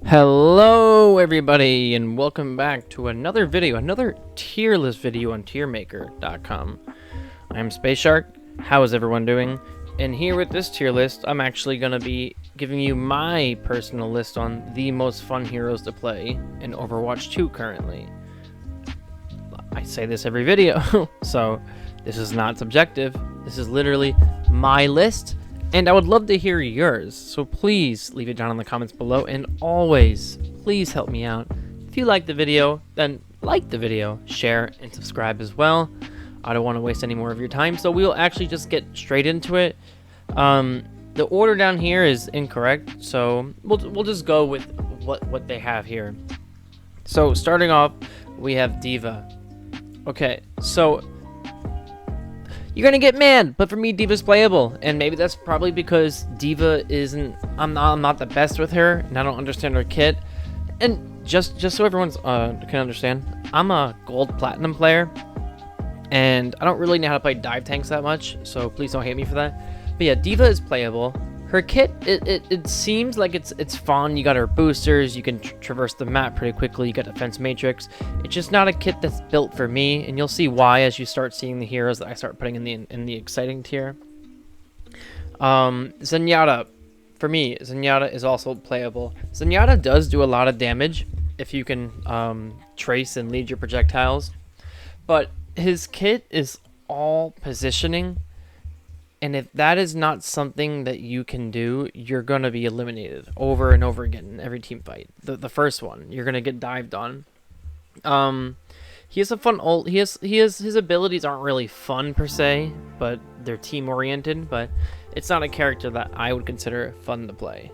Hello everybody and welcome back to another video, another tier list video on tiermaker.com. I'm Space Shark. How is everyone doing? And here with this tier list, I'm actually going to be giving you my personal list on the most fun heroes to play in Overwatch 2 currently. I say this every video, so this is not subjective. This is literally my list. And I would love to hear yours, so please leave it down in the comments below, and always, please help me out. If you like the video, then like the video, share, and subscribe as well. I don't want to waste any more of your time, so we'll actually just get straight into it. The order down here is incorrect, so we'll just go with what they have here. So starting off, we have D.Va. Okay, so you're gonna get mad, but for me, D.Va's playable, and maybe that's probably because D.Va isn't. I'm not the best with her, and I don't understand her kit. And just so everyone's can understand, I'm a gold platinum player, and I don't really know how to play dive tanks that much. So please don't hate me for that. But yeah, D.Va is playable. Her kit, it seems like it's fun. You got her boosters, you can traverse the map pretty quickly, you got defense matrix. It's just not a kit that's built for me, and you'll see why as you start seeing the heroes that I start putting in the exciting tier. Zenyatta, for me, Zenyatta is also playable. Zenyatta does do a lot of damage if you can trace and lead your projectiles, but his kit is all positioning. And if that is not something that you can do, you're going to be eliminated over and over again in every team fight. The first one, you're going to get dived on. He has a fun ult. His abilities aren't really fun per se, but they're team oriented, but it's not a character that I would consider fun to play.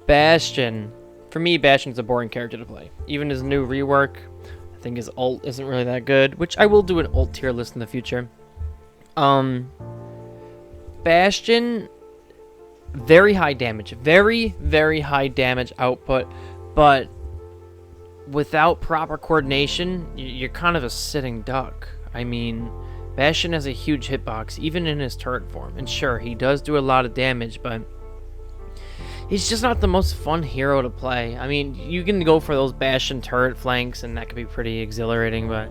Bastion. For me, Bastion's a boring character to play. Even his new rework, I think his ult isn't really that good, which I will do an ult tier list in the future. Bastion, very high damage, very high damage output, but without proper coordination, you're kind of a sitting duck. I mean, Bastion has a huge hitbox, even in his turret form, and sure, he does do a lot of damage, but he's just not the most fun hero to play. I mean, you can go for those Bastion turret flanks, and that could be pretty exhilarating, but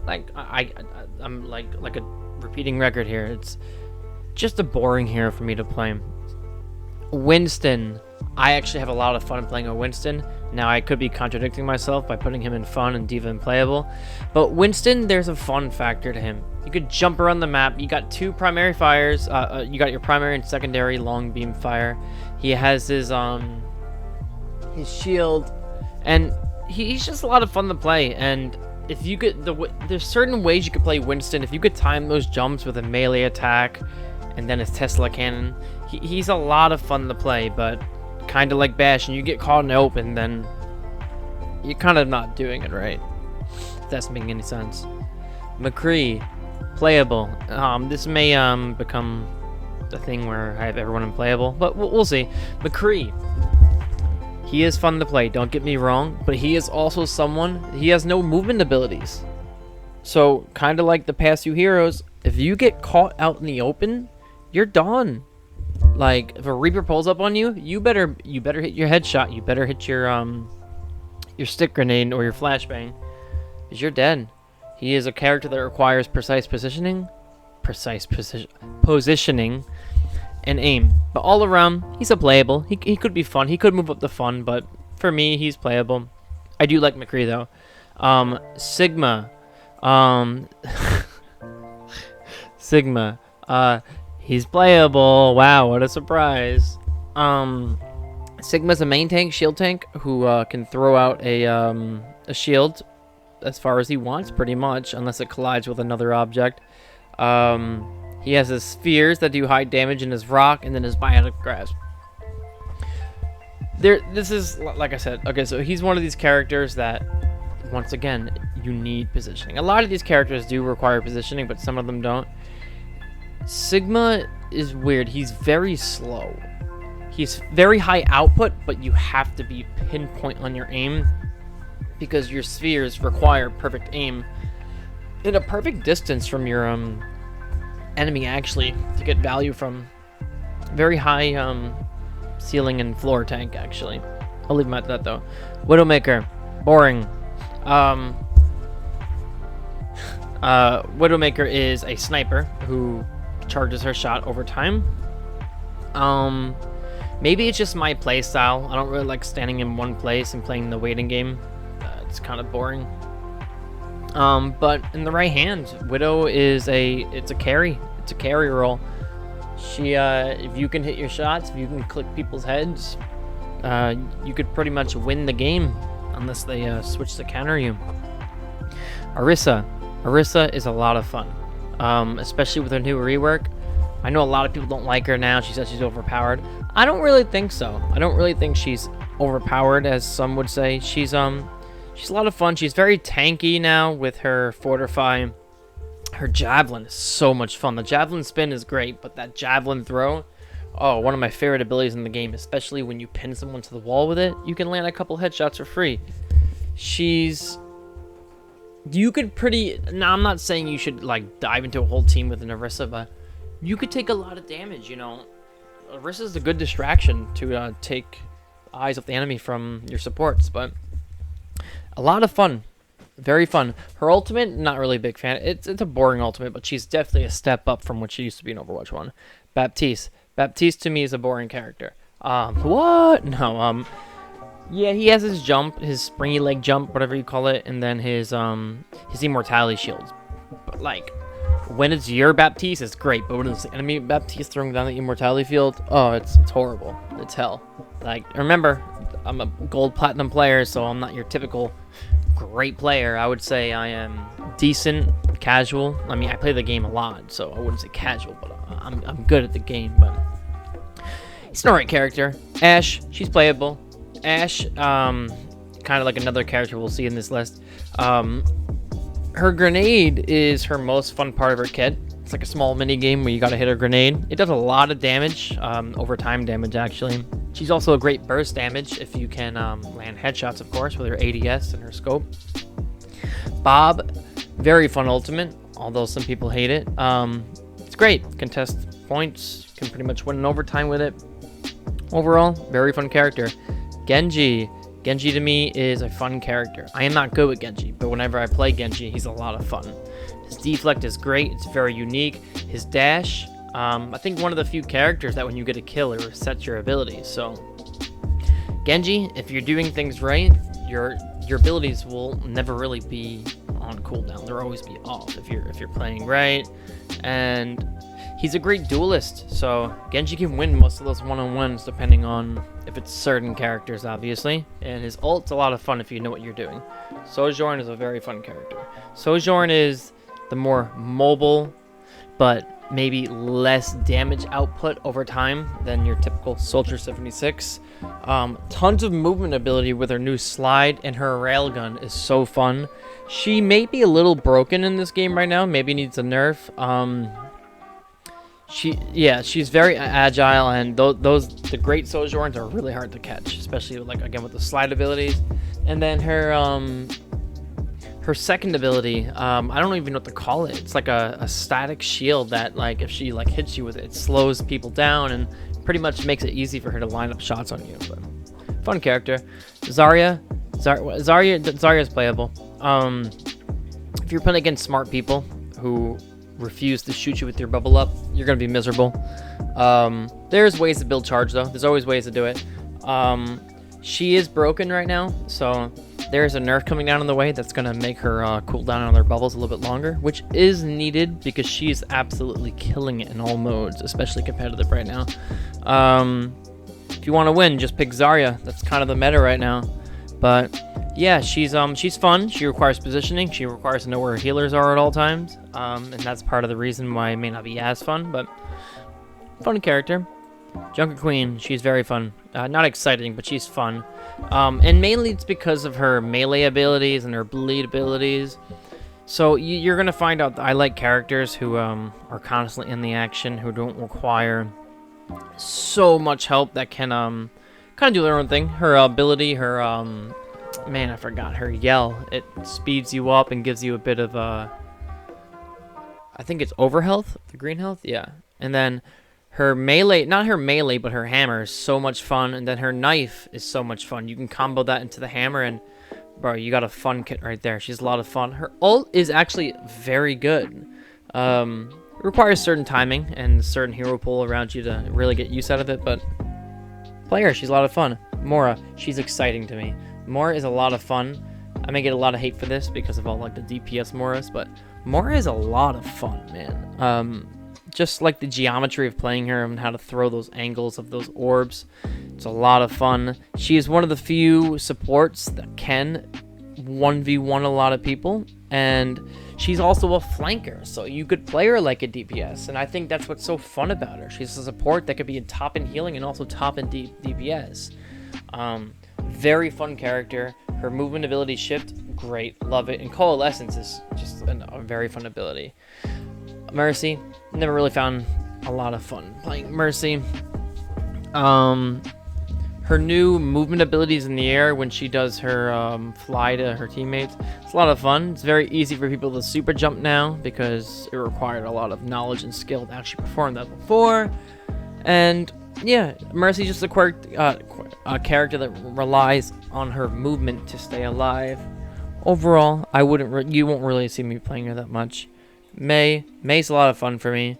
like I'm like a repeating record here. It's just a boring hero for me to play. Winston. I actually have a lot of fun playing a Winston. Now, I could be contradicting myself by putting him in fun and D.Va in playable. But Winston, there's a fun factor to him. You could jump around the map. You got two primary fires. You got your primary and secondary long beam fire. He has his shield. And he's just a lot of fun to play. And if you could, there's certain ways you could play Winston. If you could time those jumps with a melee attack and then his Tesla cannon, he's a lot of fun to play, but kind of like Bastion, you get caught in the open, then you're kind of not doing it right, if that's making any sense. McCree, playable. This may become the thing where I have everyone in playable, but we'll see. McCree, he is fun to play, don't get me wrong, but he is also someone, he has no movement abilities. So, kind of like the past few heroes, if you get caught out in the open, you're done. Like, if a Reaper pulls up on you, you better hit your headshot. You better hit your stick grenade or your flashbang, because you're dead. He is a character that requires precise positioning, and aim. But all around, he's a playable. He could be fun. He could move up the fun, but for me, he's playable. I do like McCree though. Sigma. Sigma. He's playable. Wow, what a surprise. Sigma's a main tank, shield tank, who can throw out a shield as far as he wants, pretty much, unless it collides with another object. He has his spheres that do high damage in his rock, and then his biotic grasp. This is, like I said, okay, so he's one of these characters that, once again, you need positioning. A lot of these characters do require positioning, but some of them don't. Sigma is weird. He's very slow. He's very high output, but you have to be pinpoint on your aim because your spheres require perfect aim in a perfect distance from your enemy, actually, to get value from. Very high ceiling and floor tank, actually. I'll leave him at that though. Widowmaker, boring. Widowmaker is a sniper who charges her shot over time. Maybe it's just my play style. I don't really like standing in one place and playing the waiting game. It's kind of boring. But in the right hands, Widow is it's a carry. It's a carry role. She, if you can hit your shots, if you can click people's heads, you could pretty much win the game, unless they switch to counter you. Orisa is a lot of fun, especially with her new rework. I know a lot of people don't like her now. She says she's overpowered. I don't really think so. I don't really think she's overpowered, as some would say. She's a lot of fun. She's very tanky now with her Fortify. Her javelin is so much fun. The javelin spin is great, but that javelin throw, oh, one of my favorite abilities in the game, especially when you pin someone to the wall with it. You can land a couple headshots for free. You could now, I'm not saying you should like dive into a whole team with an Orisa, but you could take a lot of damage, you know. Orisa is a good distraction to take eyes off the enemy from your supports, but a lot of fun. Very fun. Her ultimate, not really a big fan. It's a boring ultimate, but she's definitely a step up from what she used to be in Overwatch 1. Baptiste. Baptiste to me is a boring character. What? No, yeah, he has his jump, his springy leg jump, whatever you call it, and then his immortality shields. But like, when it's your Baptiste, it's great, but when it's the enemy Baptiste throwing down the immortality field, oh, it's horrible. It's hell. Like, remember, I'm a gold platinum player, so I'm not your typical great player. I would say I am decent, casual. I mean, I play the game a lot, so I wouldn't say casual, but I'm good at the game. But he's an alright character. Ashe, she's playable. Ashe, kind of like another character we'll see in this list. Her grenade is her most fun part of her kit. It's like a small mini game where you gotta hit a grenade. It does a lot of damage, over time damage actually. She's also a great burst damage if you can land headshots, of course, with her ADS and her scope. Bob, very fun ultimate, although some people hate it. It's great. Contest points, can pretty much win in overtime with it. Overall, very fun character. Genji. Genji to me is a fun character. I am not good with Genji, but whenever I play Genji, he's a lot of fun. His deflect is great. It's very unique. His dash, I think one of the few characters that when you get a kill, it resets your abilities. So Genji, if you're doing things right, your abilities will never really be on cooldown. They'll always be off if you're playing right. And he's a great duelist, so Genji can win most of those one-on-ones depending on if it's certain characters, obviously. And his ult's a lot of fun if you know what you're doing. Sojourn is a very fun character. Sojourn is the more mobile, but maybe less damage output over time than your typical Soldier 76. Tons of movement ability with her new slide, and her railgun is so fun. She may be a little broken in this game right now, maybe needs a nerf. She's very agile, and the great Sojourns are really hard to catch, especially like again with the slide abilities. And then her second ability, I don't even know what to call it. It's like a static shield that, like, if she like hits you with it, it slows people down and pretty much makes it easy for her to line up shots on you. But fun character. Zarya is playable. If you're playing against smart people who refuse to shoot you with your bubble up, you're gonna be miserable. There's ways to build charge though. There's always ways to do it. She is broken right now, so there's a nerf coming down on the way that's gonna make her cool down on their bubbles a little bit longer, which is needed because she's absolutely killing it in all modes, especially competitive right now. If you want to win, just pick Zarya. That's kind of the meta right now. But yeah, she's fun. She requires positioning. She requires to know where her healers are at all times, and that's part of the reason why it may not be as fun, but fun character. Junker Queen, she's very fun. Not exciting, but she's fun. And mainly it's because of her melee abilities and her bleed abilities. So you're going to find out that I like characters who are constantly in the action, who don't require so much help, that can kind of do their own thing. Her ability, her, man, I forgot, her yell. It speeds you up and gives you a bit of, I think it's overhealth, the green health, yeah. And then Her melee, not her melee, but her hammer is so much fun, and then her knife is so much fun. You can combo that into the hammer, and bro, you got a fun kit right there. She's a lot of fun. Her ult is actually very good. It requires certain timing and certain hero pool around you to really get use out of it, but play her. She's a lot of fun. Mora, she's exciting to me. Mora is a lot of fun. I may get a lot of hate for this because of all like the DPS Moras, but Mora is a lot of fun, man. Just like the geometry of playing her and how to throw those angles of those orbs. It's a lot of fun. She is one of the few supports that can 1v1 a lot of people. And she's also a flanker, so you could play her like a DPS. And I think that's what's so fun about her. She's a support that could be in top in healing and also top in DPS. Very fun character. Her movement ability shift, great. Love it. And Coalescence is just a very fun ability. Mercy, never really found a lot of fun playing Mercy. Her new movement abilities in the air when she does her fly to her teammates, it's a lot of fun. It's very easy for people to super jump now because it required a lot of knowledge and skill to actually perform that before. And yeah, Mercy's just a character that relies on her movement to stay alive. Overall, you won't really see me playing her that much. May's a lot of fun for me.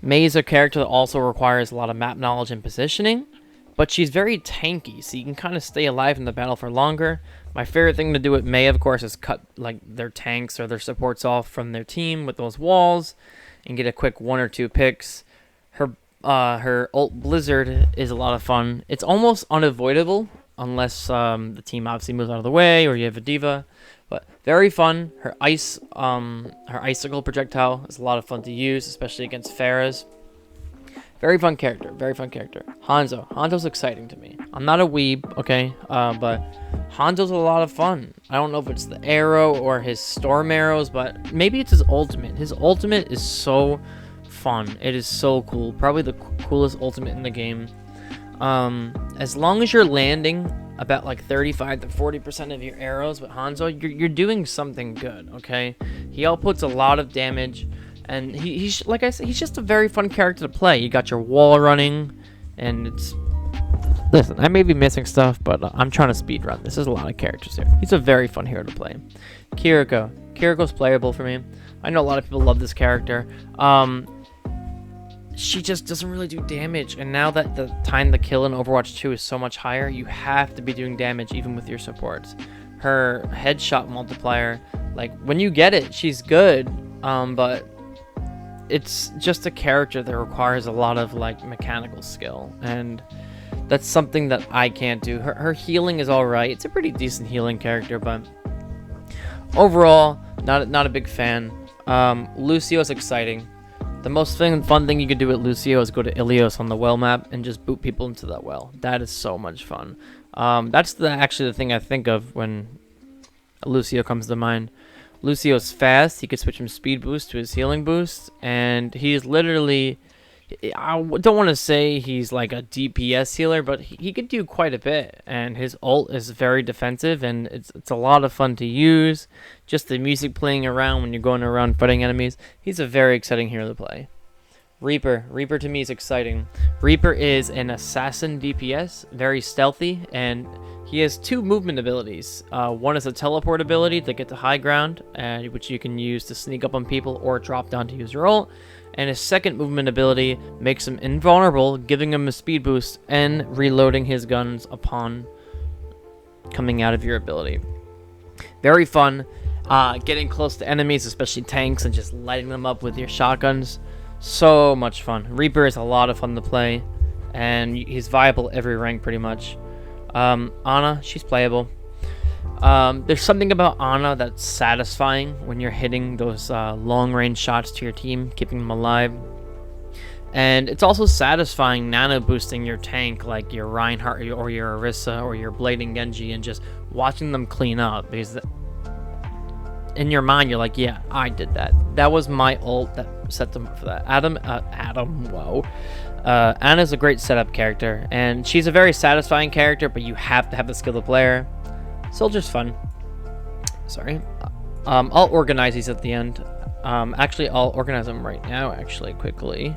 May's a character that also requires a lot of map knowledge and positioning, but she's very tanky, so you can kind of stay alive in the battle for longer. My favorite thing to do with May, of course, is cut like their tanks or their supports off from their team with those walls and get a quick 1 or 2 picks. Her ult Blizzard is a lot of fun. It's almost unavoidable unless the team obviously moves out of the way or you have a diva. But very fun. Her icicle projectile is a lot of fun to use, especially against Pharahs. Very fun character. Very fun character. Hanzo's exciting to me. I'm not a weeb, okay? But Hanzo's a lot of fun. I don't know if it's the arrow or his storm arrows, but maybe it's his ultimate. His ultimate is so fun. It is so cool. Probably the coolest ultimate in the game. As long as you're landing about like 35 to 40% of your arrows with Hanzo, you're doing something good, okay? He outputs a lot of damage, and he's like I said, he's just a very fun character to play. You got your wall running, and it's... Listen, I may be missing stuff, but I'm trying to speedrun. This is a lot of characters here. He's a very fun hero to play. Kiriko's playable for me. I know a lot of people love this character. She just doesn't really do damage, and now that the time to kill in Overwatch 2 is so much higher, you have to be doing damage even with your supports. Her headshot multiplier, like when you get it, she's good, but it's just a character that requires a lot of like mechanical skill, and that's something that I can't do. Her healing is alright. It's a pretty decent healing character, but overall, not a big fan. Lucio's exciting. The most fun thing you could do with Lucio is go to Ilios on the well map and just boot people into that well. That is so much fun. That's actually the thing I think of when Lucio comes to mind. Lucio's fast. He could switch from speed boost to his healing boost, and he's literally... I don't want to say he's like a DPS healer, but he could do quite a bit, and his ult is very defensive, and it's a lot of fun to use. Just the music playing around when you're going around fighting enemies. He's a very exciting hero to play. Reaper to me is exciting. Reaper is an assassin DPS, very stealthy, and he has 2 movement abilities. One is a teleport ability to get to high ground, which you can use to sneak up on people or drop down to use your ult. And his second movement ability makes him invulnerable, giving him a speed boost and reloading his guns upon coming out of your ability. Very fun. Getting close to enemies, especially tanks, and just lighting them up with your shotguns. So much fun. Reaper is a lot of fun to play, and he's viable every rank pretty much. Ana, she's playable. There's something about Ana that's satisfying when you're hitting those long-range shots to your team, keeping them alive. And it's also satisfying nano-boosting your tank, like your Reinhardt or your Orisa or your Blading Genji, and just watching them clean up. Because in your mind, you're like, yeah, I did that. That was my ult that set them up for that. Ana's a great setup character, and she's a very satisfying character, but you have to have the skill to play her. Soldier's fun. Sorry. I'll organize these at the end. Actually, I'll organize them right now, actually, quickly.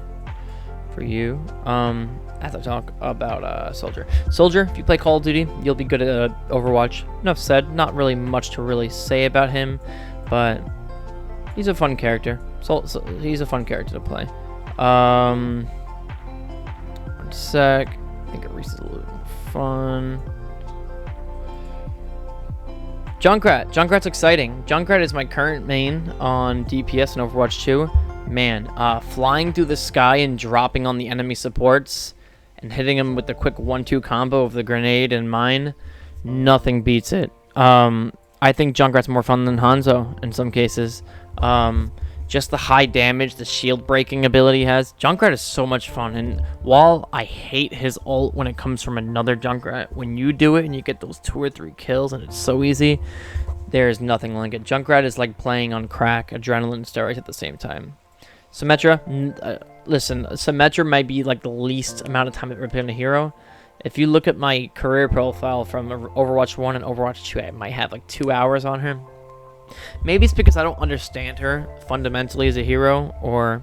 for you. As I talk about Soldier. Soldier, if you play Call of Duty, you'll be good at Overwatch. Enough said. Not really much to really say about him, but he's a fun character. So he's a fun character to play. One sec. I think Reese is a little fun. Junkrat. Junkrat's exciting. Junkrat is my current main on DPS in Overwatch 2. Man, flying through the sky and dropping on the enemy supports and hitting them with the quick 1-2 combo of the grenade and mine, nothing beats it. I think Junkrat's more fun than Hanzo in some cases. Just the high damage, the shield breaking ability he has. Junkrat is so much fun, and while I hate his ult when it comes from another Junkrat, when you do it and you get those 2 or 3 kills and it's so easy, there is nothing like it. Junkrat is like playing on crack, adrenaline, steroids at the same time. Symmetra, listen, Symmetra might be like the least amount of time I've ever played on a hero. If you look at my career profile from Overwatch 1 and Overwatch 2, I might have like 2 hours on her. Maybe it's because I don't understand her fundamentally as a hero or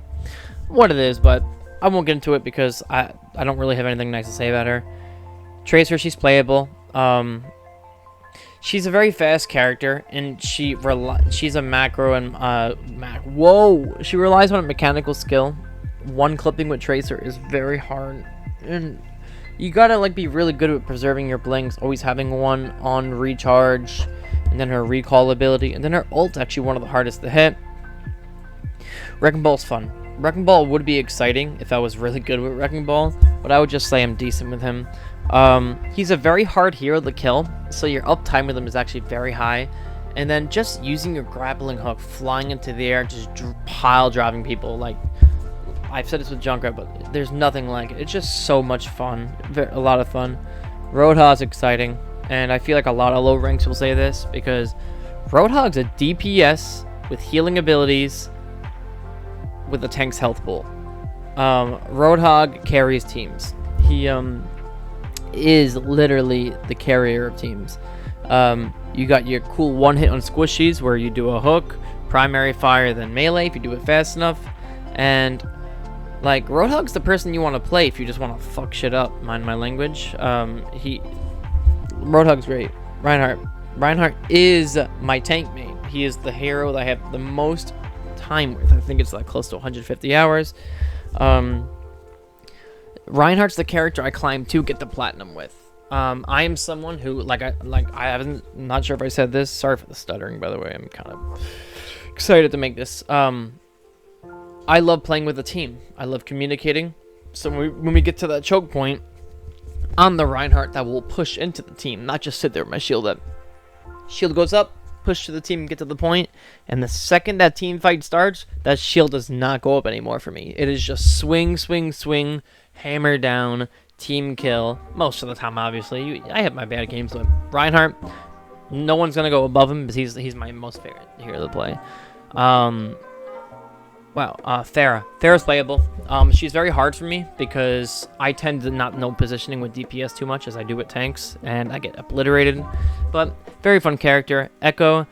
what it is, but I won't get into it because I don't really have anything nice to say about her. Tracer, she's playable. She's a very fast character, and she's a macro and she relies on a mechanical skill. One clipping with Tracer is very hard, and you gotta like be really good at preserving your blinks, always having one on recharge, and then her recall ability, and then her ult's actually one of the hardest to hit. Wrecking Ball's fun. Wrecking Ball would be exciting if I was really good with Wrecking Ball, but I would just say I'm decent with him. He's a very hard hero to kill, so your uptime with him is actually very high. And then just using your grappling hook, flying into the air, just pile driving people. Like, I've said this with Junkrat, but there's nothing like it. It's just so much fun. A lot of fun. Roadhog's exciting, and I feel like a lot of low ranks will say this, because Roadhog's a DPS with healing abilities with the tank's health pool. Roadhog carries teams. He is literally the carrier of teams. You got your cool one hit on squishies where you do a hook, primary fire, then melee if you do it fast enough. And like, Roadhog's the person you want to play if you just want to fuck shit up, mind my language. Roadhog's great. Reinhardt is my tank main. He is the hero that I have the most time with. I think it's like close to 150 hours. Reinhardt's the character I climb to get the platinum with. I am someone who I'm not sure if I said this. Sorry for the stuttering, by the way. I'm kind of excited to make this. I love playing with a team. I love communicating. So when we get to that choke point, I'm the Reinhardt that will push into the team, not just sit there with my shield up. Shield goes up, push to the team, get to the point, and the second that team fight starts, that shield does not go up anymore for me. It is just swing, swing, swing, hammer down, team kill. Most of the time, obviously. I have my bad games with Reinhardt. No one's gonna go above him because he's my most favorite hero to play. Pharah. Pharah's playable. She's very hard for me because I tend to not know positioning with DPS too much as I do with tanks, and I get obliterated. But very fun character. Echo.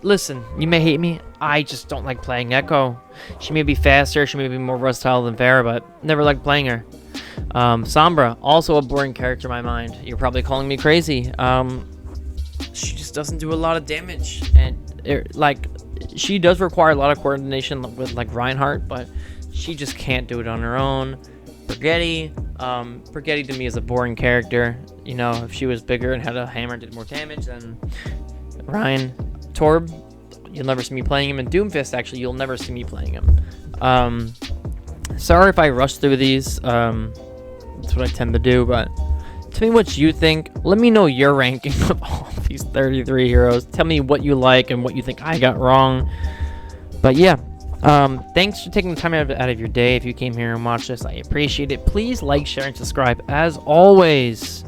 Listen, you may hate me. I just don't like playing Echo. She may be faster, she may be more versatile than Pharah, but never liked playing her. Sombra, also a boring character in my mind. You're probably calling me crazy. She just doesn't do a lot of damage, and she does require a lot of coordination with like Reinhardt, but she just can't do it on her own. Brigetti to me is a boring character. You know, if she was bigger and had a hammer and did more damage, then Ryan. Torb, you'll never see me playing him. And Doomfist, actually, you'll never see me playing him. Sorry if I rush through these. That's what I tend to do, but tell me what you think. Let me know your ranking of all of these 33 heroes. Tell me what you like and what you think I got wrong. But yeah, thanks for taking the time out of your day. If you came here and watched this, I appreciate it. Please like, share, and subscribe as always.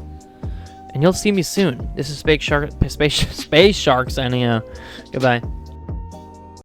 And you'll see me soon. This is Space Shark signing out. Goodbye.